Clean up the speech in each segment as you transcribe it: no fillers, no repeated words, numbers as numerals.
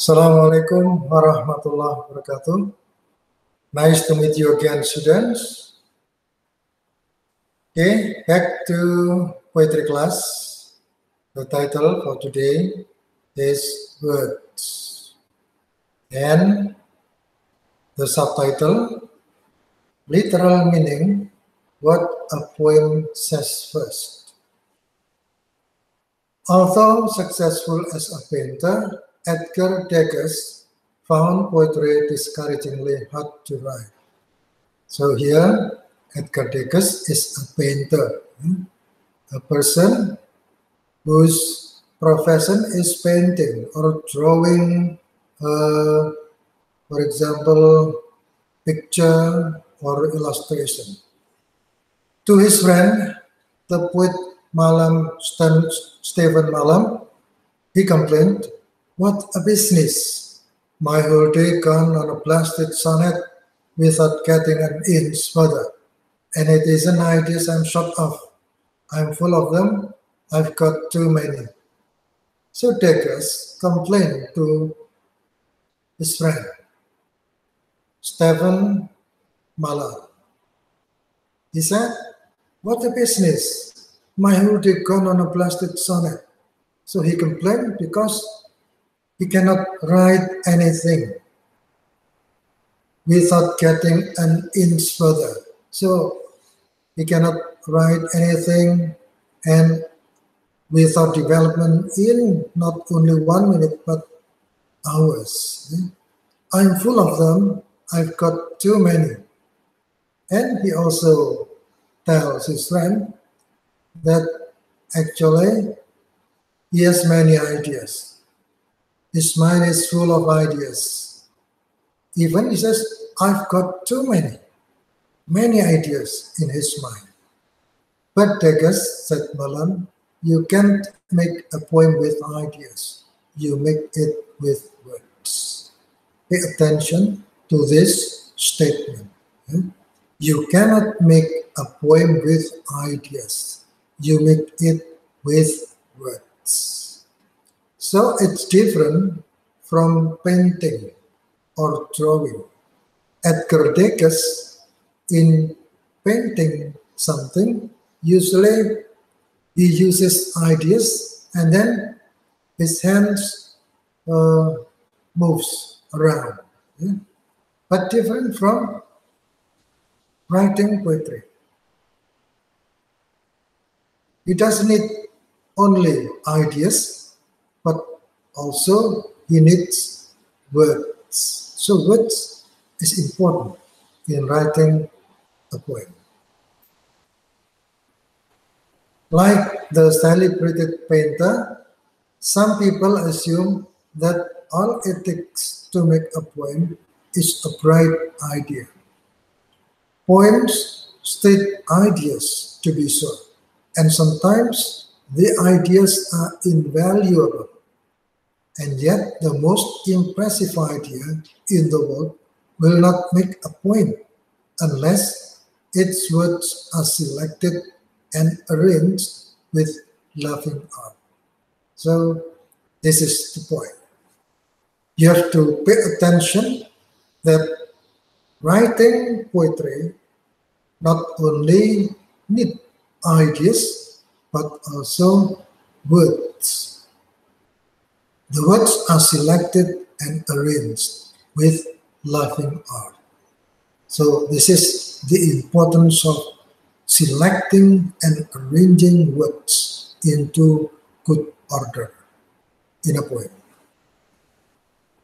Assalamualaikum warahmatullahi wabarakatuh. Nice to meet you again, students. Okay, back to poetry class. The title for today is Words. And the subtitle, Literal Meaning, What a Poem Says First. Although successful as a painter, Edgar Degas found poetry discouragingly hard to write. So here, Edgar Degas is a painter, a person whose profession is painting or drawing, for example, picture or illustration. To his friend, the poet Stephen Malam, he complained, "What a business! My whole day gone on a blasted sonnet without getting an inch further. And it isn't ideas I'm short of. I'm full of them. I've got too many." So Degas complained to his friend, Stephen Malam. He said, "What a business! My whole day gone on a blasted sonnet." So he complained because he cannot write anything without getting an inch further. So he cannot write anything and without development in not only 1 minute but hours. I'm full of them. I've got too many. And he also tells his friend that actually he has many ideas. His mind is full of ideas. Even he says, I've got too many ideas in his mind. But Degas said, Malam, you can't make a poem with ideas. You make it with words. Pay attention to this statement. You cannot make a poem with ideas. You make it with words. So it's different from painting or drawing. Edgar Degas, in painting something, usually he uses ideas and then his hands moves around. But different from writing poetry. He doesn't need only ideas, but also he needs words. So words is important in writing a poem. Like the celebrated painter, some people assume that all it takes to make a poem is a bright idea. Poems state ideas, to be sure, and sometimes the ideas are invaluable. And yet the most impressive idea in the world will not make a poem unless its words are selected and arranged with loving art. So this is the point. You have to pay attention that writing poetry not only need ideas, but also words. The words are selected and arranged with loving art. So this is the importance of selecting and arranging words into good order in a poem.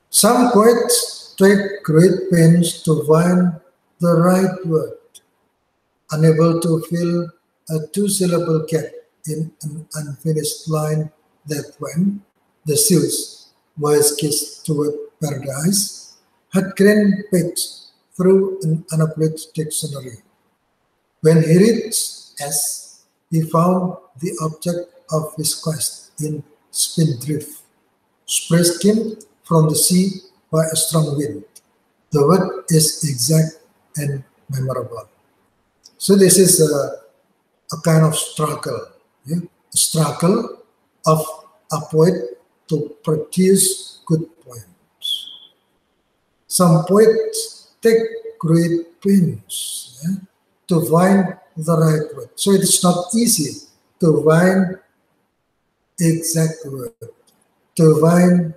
Some poets take great pains to find the right word, unable to fill a two-syllable gap in an unfinished line that when the Zeus was kissed toward paradise had grand page through an unabridged dictionary. When he reached S, he found the object of his quest in Spindrift, spray skimmed from the sea by a strong wind. The word is exact and memorable. So this is a kind of struggle, a struggle of a poet to produce good poem. Some poets take great pains to find the right word. So it is not easy to find exact word, to find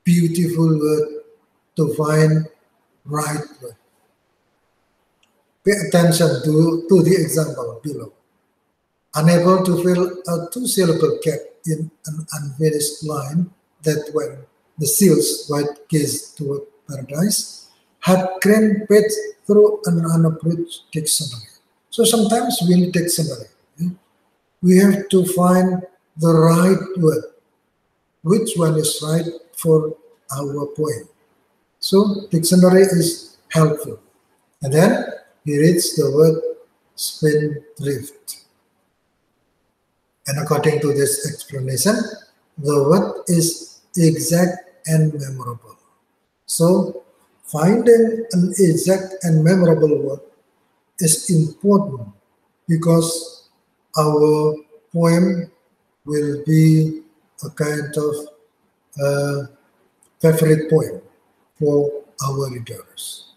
beautiful word, to find right word. Pay attention to the example below. Unable to fill a two-syllable gap in an unfinished line that when the seals white gaze toward paradise had grand page through an unabridged dictionary. So sometimes we need dictionary. We have to find the right word. Which one is right for our poem? So dictionary is helpful. And then he reads the word spindrift. And according to this explanation, the word is exact and memorable. So finding an exact and memorable word is important because our poem will be a kind of favorite poem for our readers.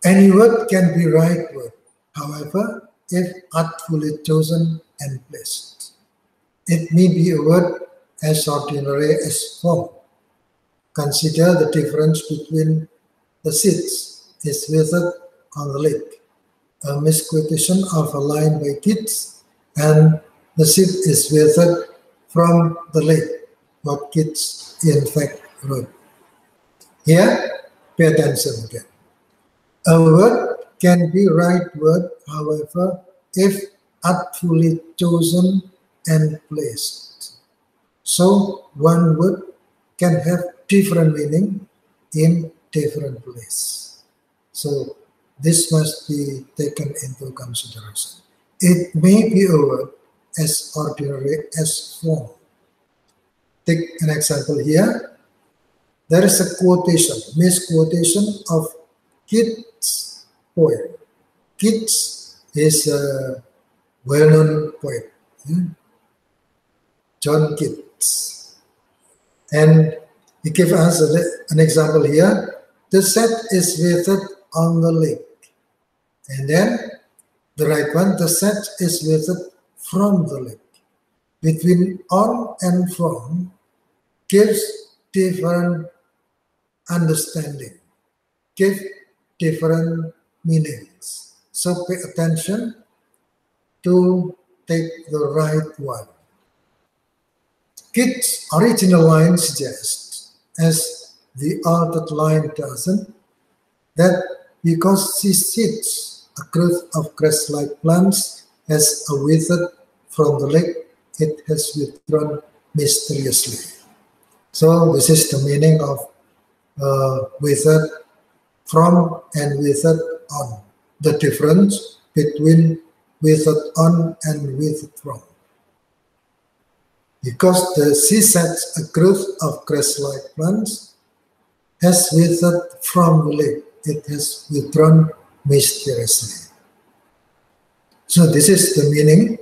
Any word can be right word, however, if artfully chosen and placed. It may be a word as ordinary as form. Consider the difference between the seeds is withered on the lake, a misquotation of a line by Keats, and the seed is withered from the lake, what Keats in fact wrote. Here, pay attention again. A word can be right word, however, if artfully chosen and placed. So one word can have different meaning in different place. So this must be taken into consideration. It may be a word as ordinary as form. Take an example here. There is a quotation, misquotation of Keats' poem. Keats is a well-known poet, John Keats. And he gave us an example here. The set is withered on the lake. And then the right one, the set is withered from the lake. Between on and from gives different understanding, give different meanings. So pay attention to take the right one. Keats' original line suggests, as the altered line doesn't, that because she sits a growth of grass-like plants has a withered from the lake, it has withdrawn mysteriously. So this is the meaning of withered from and withered on. The difference between withered on and withered from. Because the sea sets a growth of grass-like plants has withered from the lake, it has withdrawn mysteriously. So this is the meaning,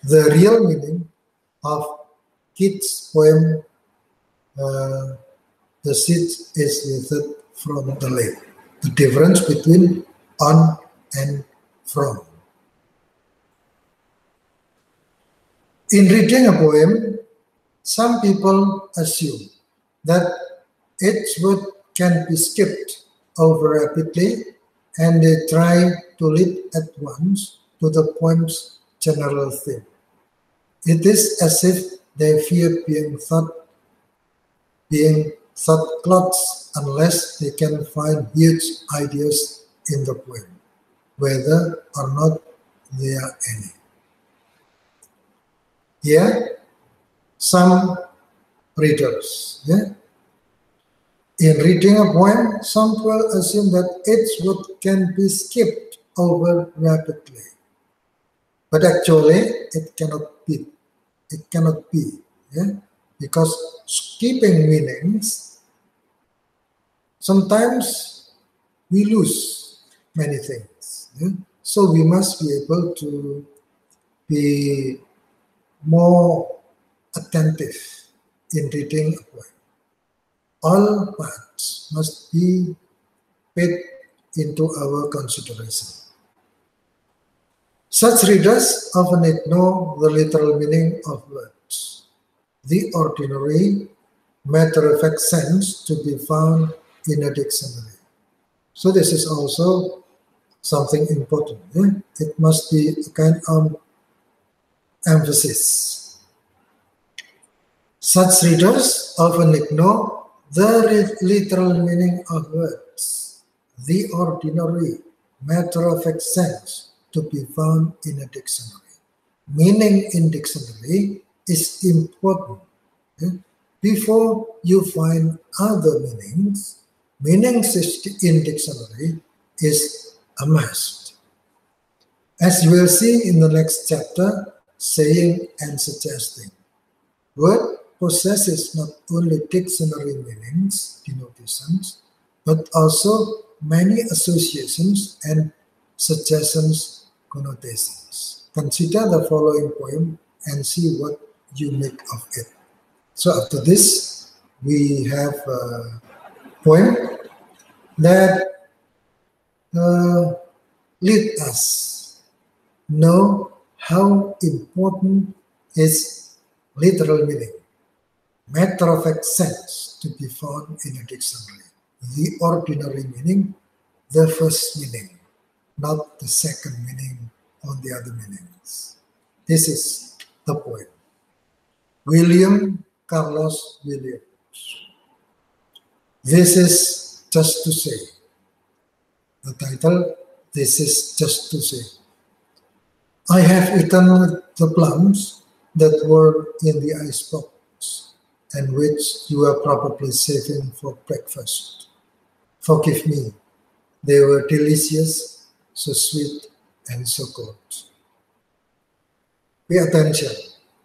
the real meaning of Keats' poem, the seed is withered from the lake. The difference between on and from. In reading a poem, some people assume that each word can be skipped over rapidly and they try to lead at once to the poem's general theme. It is as if they fear being thought clots unless they can find huge ideas in the poem, whether or not there are any. Here, some readers, in reading a poem, some people assume that each word can be skipped over rapidly. But actually, it cannot be. It cannot be, because skipping meanings, sometimes we lose many things. So we must be able to be more attentive in reading a poem. all parts must be paid into our consideration. Such readers often ignore the literal meaning of words, the ordinary matter-of-fact sense to be found in a dictionary. So this is also something important. Yeah? It must be a kind of emphasis. Such readers often ignore the literal meaning of words, the ordinary matter-of-fact sense to be found in a dictionary. Meaning in dictionary is important. Yeah? Before you find other meanings in dictionary is a must. As you will see in the next chapter, saying and suggesting. Word possesses not only dictionary meanings, denotations, but also many associations and suggestions, connotations. Consider the following poem and see what you make of it. So after this, we have a poem that leads us know how important is literal meaning, matter-of-fact sense to be found in a dictionary. The ordinary meaning, the first meaning, not the second meaning on the other meanings. This is the poem. William Carlos Williams. This is just to say. The title, This is just to say. I have eaten the plums that were in the icebox and which you were probably saving for breakfast. Forgive me, they were delicious, so sweet and so cold. Pay attention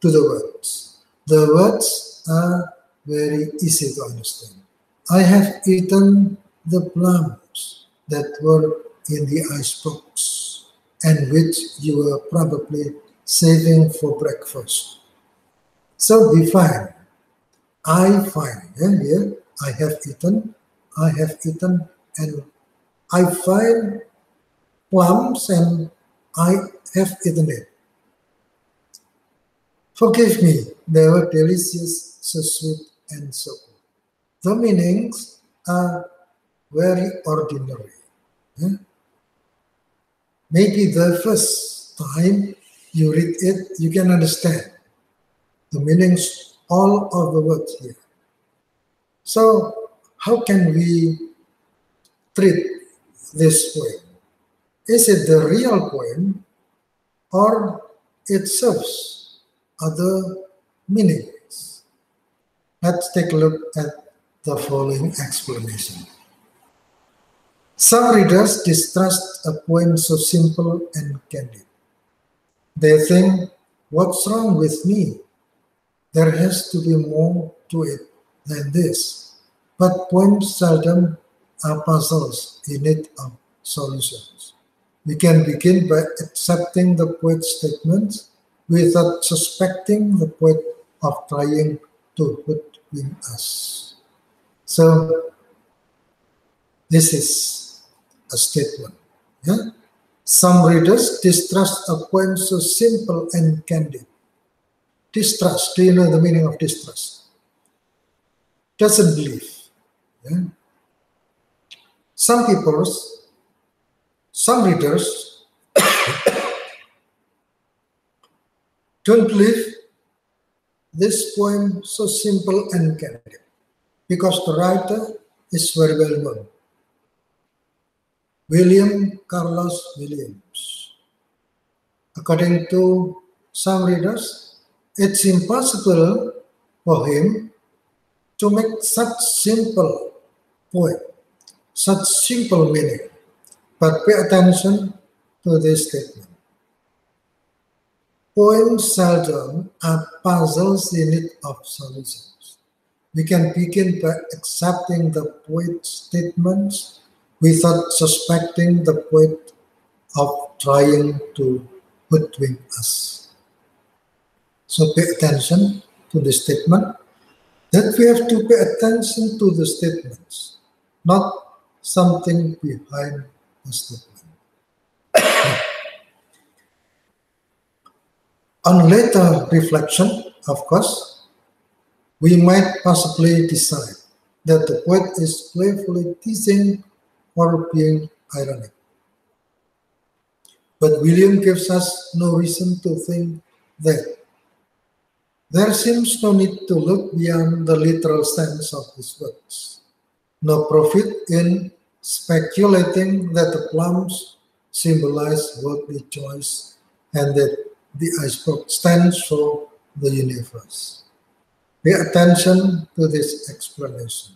to the words. The words are very easy to understand. I have eaten the plums that were in the icebox and which you were probably saving for breakfast. So define. I find. Here, I have eaten, and I find plums and I have eaten it. Forgive me, they were delicious, so sweet and so good. The meanings are very ordinary. Yeah? Maybe the first time you read it, you can understand the meanings, all of the words here. So how can we treat this poem? Is it the real poem or it serves other meanings? Let's take a look at the following explanation. Some readers distrust a poem so simple and candid. They think, what's wrong with me? There has to be more to it than this. But poems seldom are puzzles in need of solutions. We can begin by accepting the poet's statements without suspecting the poet of trying to hoodwink us. So, this is a statement. Yeah? Some readers distrust a poem so simple and candid. Distrust, do you know the meaning of distrust? Doesn't believe. Yeah? Some readers don't believe this poem so simple and candid because the writer is very well known. William Carlos Williams. According to some readers, it's impossible for him to make such simple poem, such simple meaning. But pay attention to this statement. Poems seldom are puzzles in need of solutions. We can begin by accepting the poet's statements without suspecting the poet of trying to hoodwink us. So pay attention to this statement. That we have to pay attention to the statements, not something behind the statement. On later reflection, of course, we might possibly decide that the poet is playfully teasing or being ironic. But William gives us no reason to think that. There seems no need to look beyond the literal sense of his words. No profit in speculating that the plums symbolize worldly choice and that the iceberg stands for the universe. Pay attention to this explanation.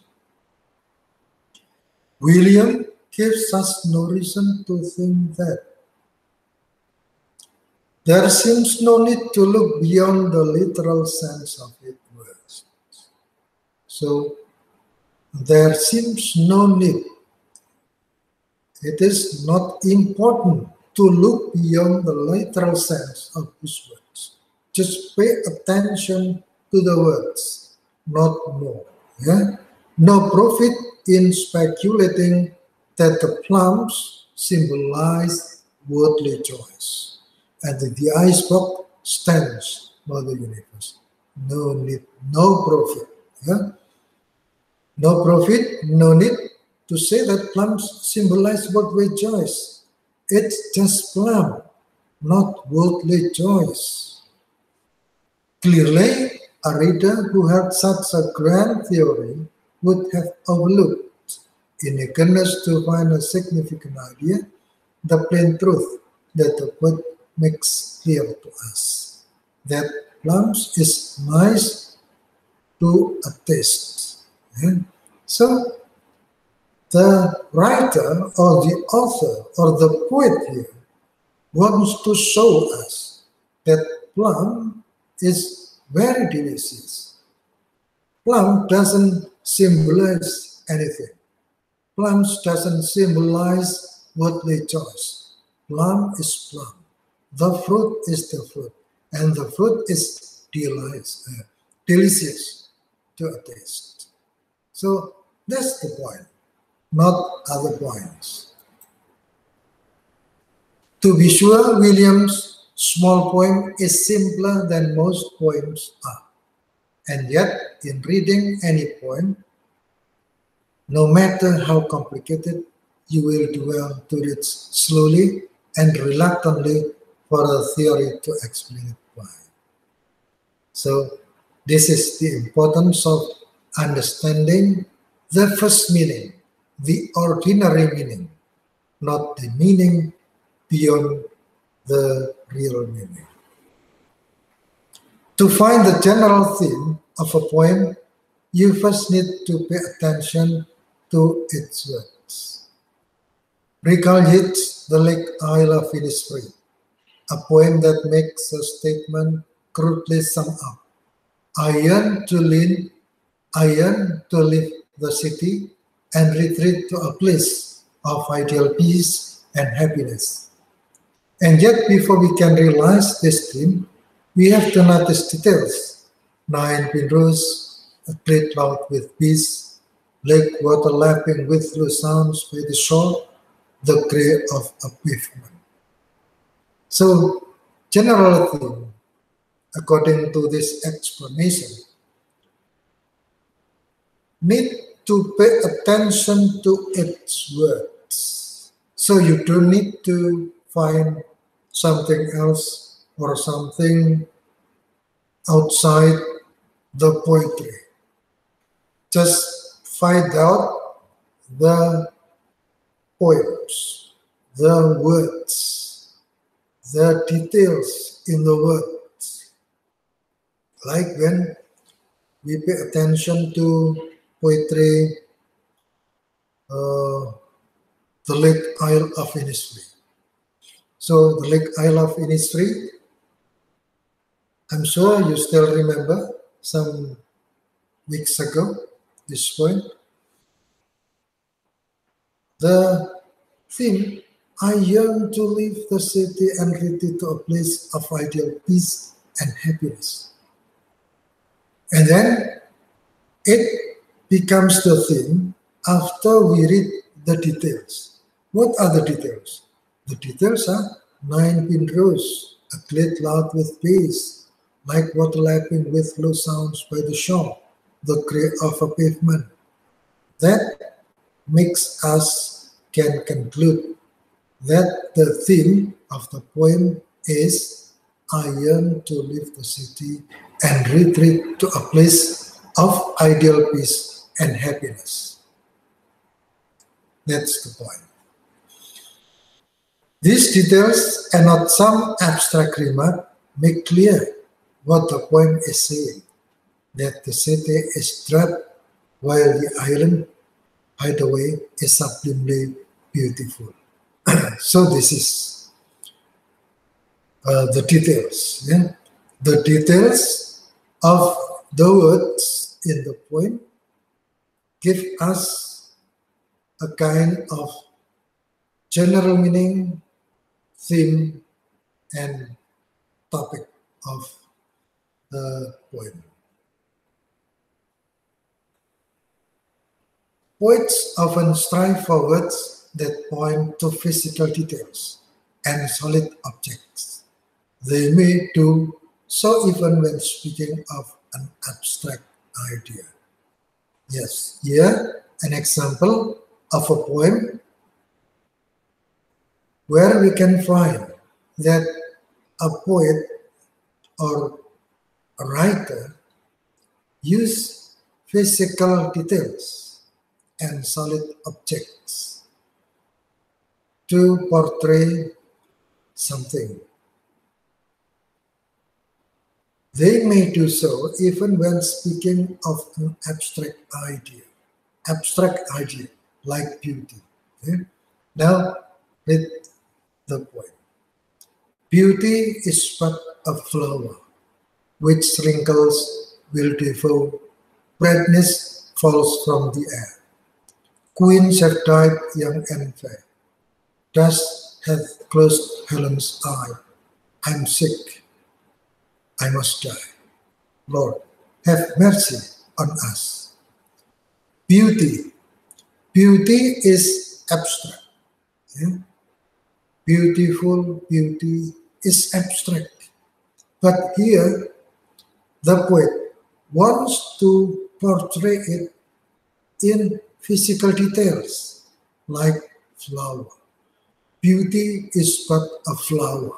William gives us no reason to think that. There seems no need to look beyond the literal sense of its words. So, there seems no need. It is not important to look beyond the literal sense of his words. Just pay attention to the words, not more. Yeah? No profit in speculating that the plums symbolize worldly joys and that the iceberg stands for the universe. No need, no profit. Yeah? No profit, no need to say that plums symbolize worldly joys. It's just plum, not worldly joys. Clearly, a reader who had such a grand theory would have overlooked, in eagerness to find a significant idea, the plain truth that the poet makes clear to us, that plums is nice to a taste. Yeah? So, the writer or the author or the poet here wants to show us that plum is very delicious. Plum doesn't symbolize anything. Plums doesn't symbolize worldly choice. Plum is plum. The fruit is the fruit. And the fruit is delicious to a taste. So that's the point, not other points. To be sure, William's small poem is simpler than most poems are. And yet, in reading any poem, no matter how complicated, you will do well to read slowly and reluctantly for a theory to explain it why. So, this is the importance of understanding the first meaning, the ordinary meaning, not the meaning beyond the real meaning. To find the general theme of a poem, you first need to pay attention to its words. Recall Yeats' The Lake Isle of Innisfree, a poem that makes a statement crudely summed up. I yearn to leave the city and retreat to a place of ideal peace and happiness. And yet, before we can realize this theme, we have to notice details. 9 pin rows, a great cloud with peace, lake water lapping with low sounds by the shore, the gray of a pavement. So, general theme, according to this explanation, need to pay attention to its words. So you don't need to find something else or something outside the poetry. Just find out the poems, the words, the details in the words. Like when we pay attention to poetry, the Lake Isle of Innisfree. So the Lake Isle of Innisfree, I'm sure you still remember some weeks ago, this point. The theme, I yearn to leave the city and retreat to a place of ideal peace and happiness. And then It becomes the theme after we read the details. What are the details? The details are 9-pin rows, a clit loud with bass, like water lapping with low sounds by the shore, the creak of a pavement. That makes us can conclude that the theme of the poem is I yearn to leave the city and retreat to a place of ideal peace and happiness. That's the point. These details and not some abstract remark make clear what the poem is saying, that the city is trapped while the island, by the way, is sublimely beautiful. So this is the details. Yeah? The details of the words in the poem give us a kind of general meaning, theme, and topic of the poem. Poets often strive for words that point to physical details and solid objects. They may do so even when speaking of an abstract idea. Yes, here an example of a poem where we can find that a poet or a writer use physical details and solid objects to portray something. They may do so even when speaking of an abstract idea like beauty. Okay? Now, read the poem. Beauty is but a flower, which wrinkles will devour, brightness falls from the air. Queens have died young and fair. Dust hath closed Helen's eye. I'm sick, I must die. Lord, have mercy on us. Beauty. Beauty is abstract. Yeah? Beautiful beauty is abstract. But here, the poet wants to portray it in physical details, like flower. Beauty is but a flower.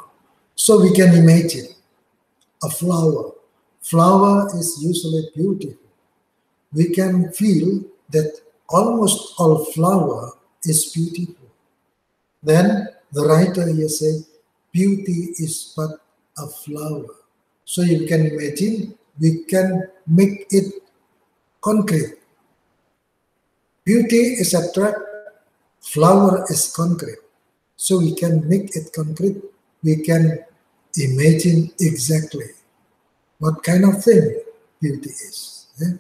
So we can imagine a flower. Flower is usually beautiful. We can feel that almost all flower is beautiful. Then the writer here says, beauty is but a flower. So you can imagine, we can make it concrete. Beauty is abstract, flower is concrete. So we can make it concrete. We can imagine exactly what kind of thing beauty is. Yeah?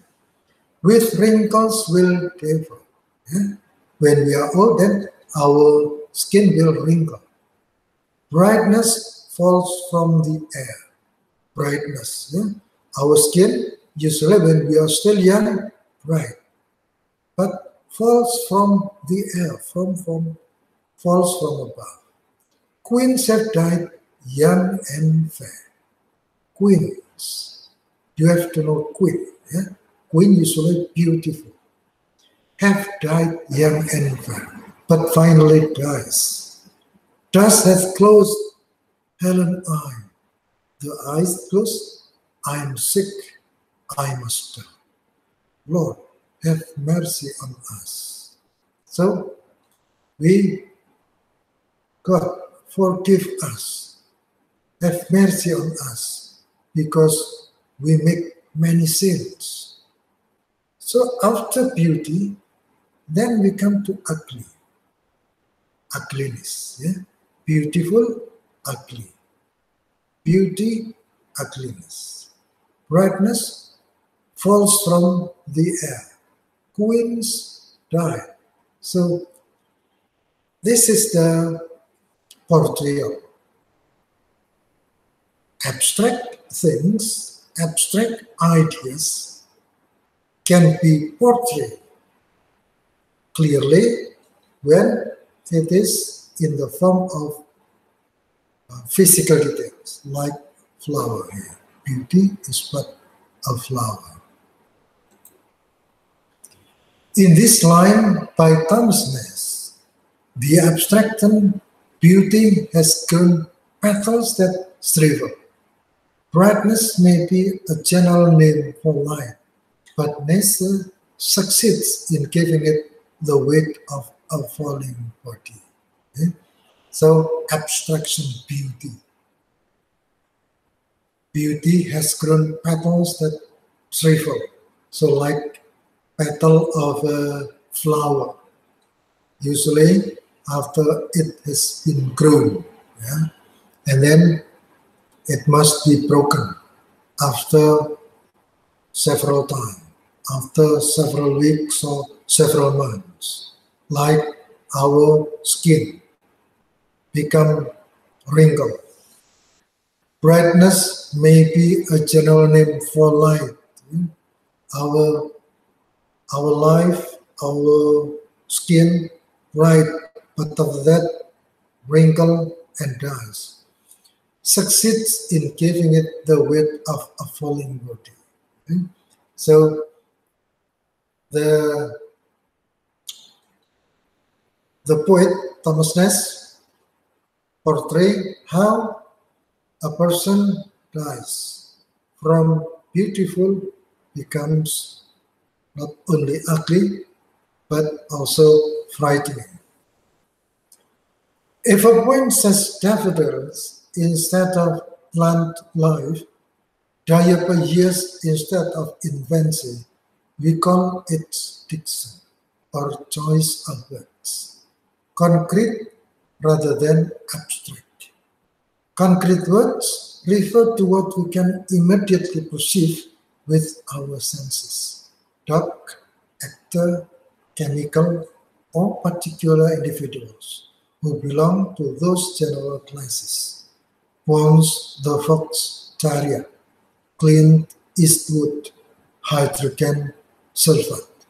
With wrinkles will devour. Yeah? When we are old, then our skin will wrinkle. Brightness falls from the air. Brightness. Yeah? Our skin, usually when we are still young, bright. But falls from the air, falls from above. Queens have died young and fair. Queens. You have to know queen. Yeah? Queen usually beautiful. Have died young and fair, but finally dies. Dust hath closed Helen's eye. The eyes closed. I am sick. I must die. Lord, have mercy on us. So, God, forgive us. Have mercy on us because we make many sins. So after beauty, then we come to ugly. Ugliness. Yeah? Beautiful, ugly. Beauty, ugliness. Brightness falls from the air. Queens die. So this is the portrayal. Abstract things, abstract ideas can be portrayed clearly when it is in the form of physical details, like flower here. Beauty is but a flower. In this line by Thomas Ness, the abstracted beauty has grown petals that shrivel. Brightness may be a general name for light, but nature succeeds in giving it the weight of a falling body. Okay? So, abstraction beauty. Beauty has grown petals that shrivel. So, like petal of a flower, usually after it has been grown, yeah? And then it must be broken after several times, after several weeks or several months, like our skin become wrinkled. Brightness may be a general name for light. Our life, our skin, bright, but after that, wrinkle and dies. Succeeds in giving it the weight of a falling body. Okay? So the poet Thomas Ness portray how a person dies from beautiful becomes not only ugly but also frightening. If a poem says daffodils instead of plant life, diapers instead of invention, we call it diction or choice of words, concrete rather than abstract. Concrete words refer to what we can immediately perceive with our senses: dark, actor, chemical, or particular individuals who belong to those general classes. Pons, the Fox Terrier, Clint Eastwood, hydrogen sulfide.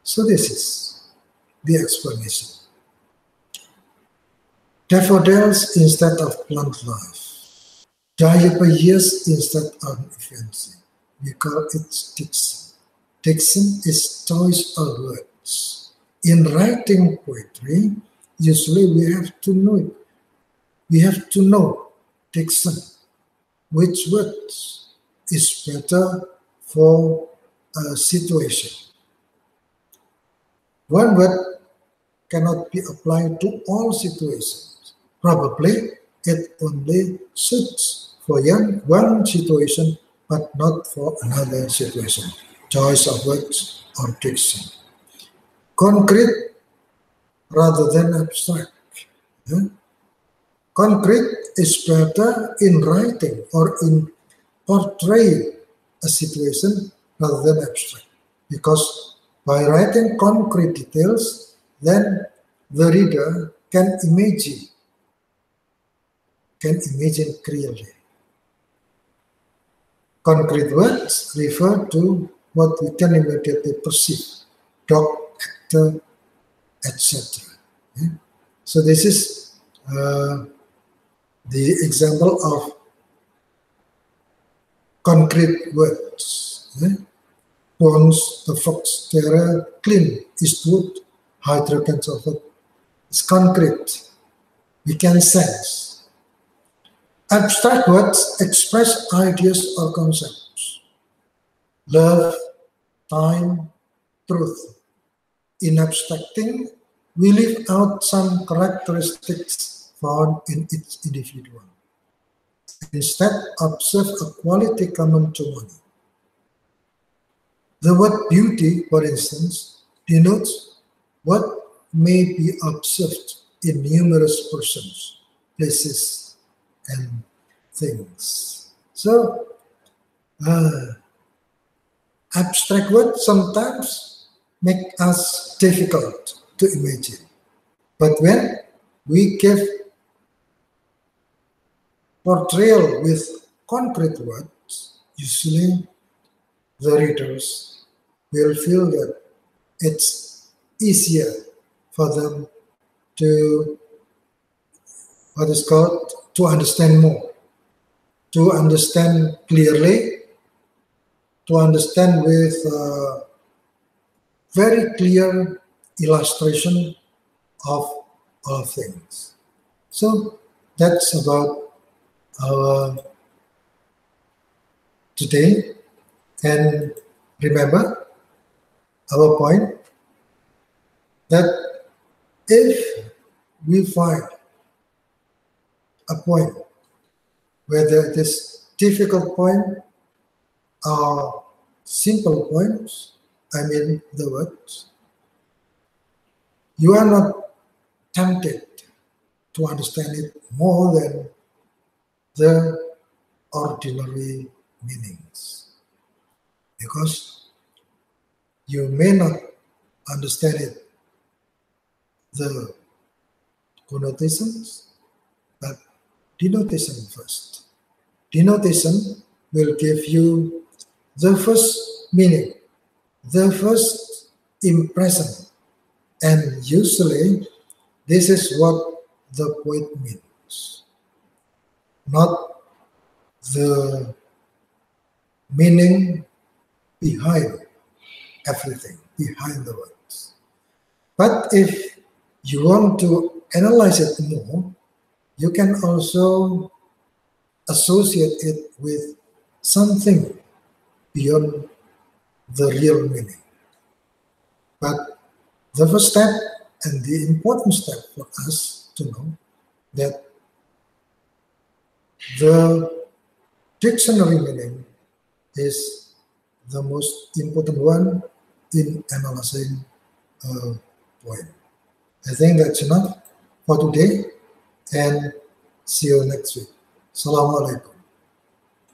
So this is the explanation. Daffodils instead of plant life. Diapers instead of infancy. We call it diction. Diction is choice of words. In writing poetry, usually we have to know it. We have to know diction, which words is better for a situation. One word cannot be applied to all situations. Probably it only suits for one situation, but not for another situation. Choice of words or diction. Concrete rather than abstract. Yeah? Concrete is better in writing or in portraying a situation rather than abstract. Because by writing concrete details, then the reader can imagine clearly. Concrete words refer to what we can immediately perceive, dog, actor, etc. Yeah? So this is the example of concrete words. Yeah? Pons, the Fox Terrier, Clint Eastwood, hydrogen sulfide. It's concrete. We can sense. Abstract words express ideas or concepts. Love, time, truth. In abstracting, we leave out some characteristics found in each individual. Instead, observe a quality common to money. The word beauty, for instance, denotes what may be observed in numerous persons, places, and things. So, abstract words sometimes make us difficult to imagine. But when we give portrayal with concrete words, usually the readers will feel that it's easier for them to, what is called, to understand more, to understand clearly, to understand with very clear illustration of all things. So that's about our today. And remember our point that if we find a point, whether it is difficult point or simple points, I mean the words, you are not tempted to understand it more than the ordinary meanings, because you may not understand it, the connotations, but denotation first. Denotation will give you the first meaning, the first impression, and usually this is what the poet means, not the meaning behind everything, behind the words. But if you want to analyze it more, you can also associate it with something beyond the real meaning. But the first step and the important step for us to know that the dictionary meaning is the most important one in analyzing a poem. I think that's enough for today, and see you next week. Assalamualaikum.